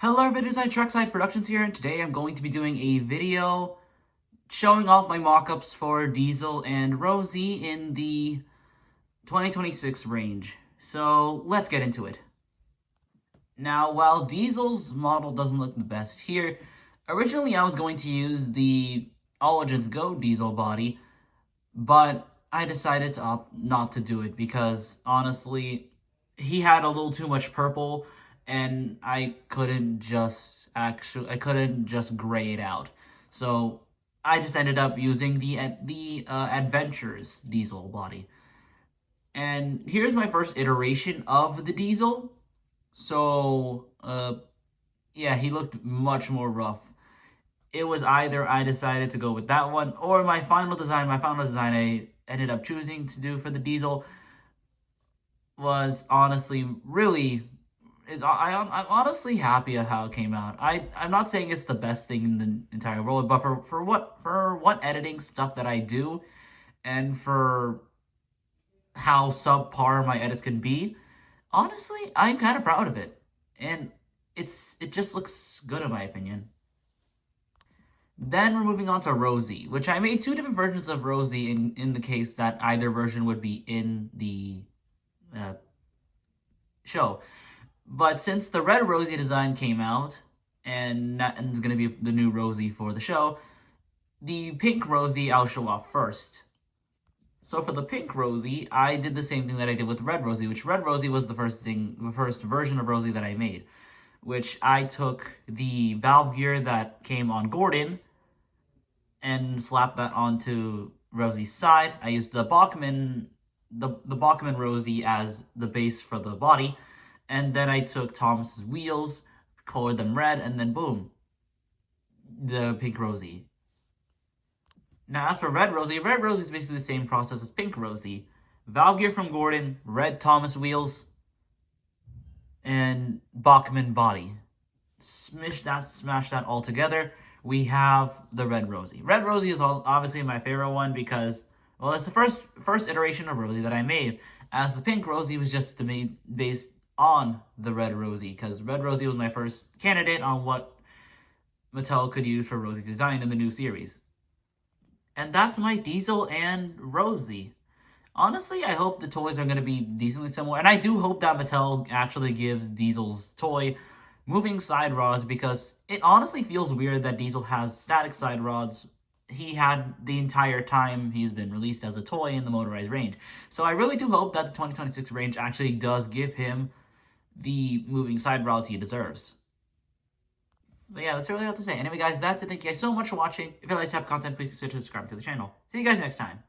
Hello everybody, it's Trackside Productions here, and today I'm going to be doing a video showing off my mock-ups for Diesel and Rosie in the 2026 range. So, let's get into it. Now, while Diesel's model doesn't look the best here, originally I was going to use the All Agents Go Diesel body, but I decided to opt not to do it because, honestly, he had a little too much purple, and I couldn't just gray it out. So I just ended up using the Adventures Diesel body. And here's my first iteration of the Diesel. So yeah, he looked much more rough. It was either I decided to go with that one or my final design I ended up choosing to do for the Diesel was honestly I'm honestly happy at how it came out. I'm not saying it's the best thing in the entire world, but for what editing stuff that I do, and for how subpar my edits can be, honestly, I'm kind of proud of it, and it just looks good in my opinion. Then we're moving on to Rosie, which I made two different versions of Rosie in the case that either version would be in the show. But since the red Rosie design came out, and is going to be the new Rosie for the show, the pink Rosie I'll show off first. So for the pink Rosie, I did the same thing that I did with red Rosie, which red Rosie was the first version of Rosie that I made, which I took the valve gear that came on Gordon and slapped that onto Rosie's side. I used the Bachmann Rosie as the base for the body. And then I took Thomas's wheels, colored them red, and then boom, the pink Rosie. Now as for red Rosie is basically the same process as pink Rosie. Valve gear from Gordon, red Thomas wheels, and Bachmann body. Smash that all together. We have the red Rosie. Red Rosie is obviously my favorite one because, well, it's the first iteration of Rosie that I made, as the pink Rosie was just based on the red Rosie, because red Rosie was my first candidate on what Mattel could use for Rosie's design in the new series. And that's my Diesel and Rosie. Honestly, I hope the toys are going to be decently similar, and I do hope that Mattel actually gives Diesel's toy moving side rods, because it honestly feels weird that Diesel has static side rods he had the entire time he's been released as a toy in the Motorized range. So I really do hope that the 2026 range actually does give him the moving side rods he deserves. But yeah, that's really all to say. Anyway, guys, that's it. Thank you guys so much for watching. If you like this type of content, please consider subscribing to the channel. See you guys next time.